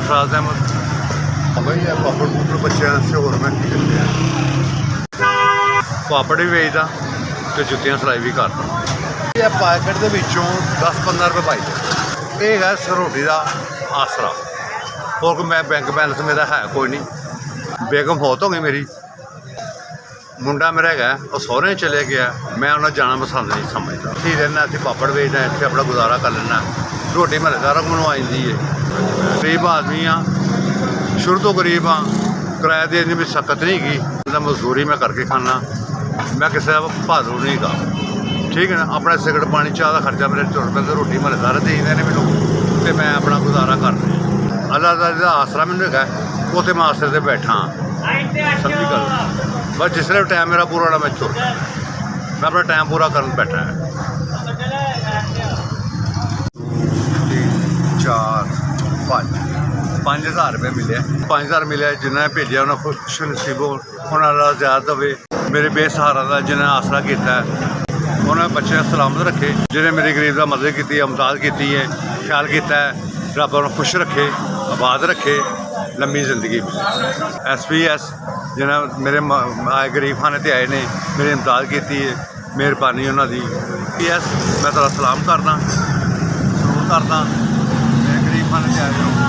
सरफराज अहमद। भाई पापड़ पूपड़ बच्चों से होर मैं की करते पापड़ भी बेचदा तो जुत्तियां सिलाई भी करता। ये पैकेट के विचों 10-15 रुपये पाई ये है रोटी का आसरा। और मैं बैंक बैलेंस मेरा है कोई नहीं। बेगम फौत हो गई मेरी, मुंडा मेरा है वो सहुरे चले गया। मैं उन्हें जाना पसंद नहीं समझता। ठीक रहना इतने पापड़ बेचना, इतने अपना गुजारा कर लेना। रोटी महलेदार बनवा आती है। गरीब आदमी हाँ, शुरू तो गरीब हाँ, किराया देने में सख्त नहीं की। मजदूरी मैं करके खाना, मैं किसी का भादरू नहीं गा। ठीक है ना, अपना सिगरेट पानी चाह का खर्चा मेरे चुर पे रोटी महलेदार दे देने मैनू तो मैं अपना गुजारा करना। अल्लाह का आसरा मैनू है, वो तो मैं आसरे से बैठा हाँ। समझी गल, बस जिसले टाइम मेरा पूरा होना मैं चुर, मैं अपना टाइम पूरा कर बैठा है। 5,000 रुपये मिले, 5,000 मिले जिन्हें भेजा उन्हें खुश नसीब हो, उन्होंने ज़्यादा दे। मेरे बेसहारा का जिन्हें आसरा किया उन्हें बच्चे सलामत रखे। जिन्हें मेरी गरीब का मदद की, अमदाद की है, ख्याल किया है, रब उन्हें खुश रखे, आबाद रखे, लंबी जिंदगी। SPS जिन्हें मेरे आए गरीब खाने ते आए ने, मेरी इमदाद की है, मेहरबानी उन्होंने। PS मैं तेरा सलाम करदा, सलूट करदा, मेरे गरीब खाने ते आए हो।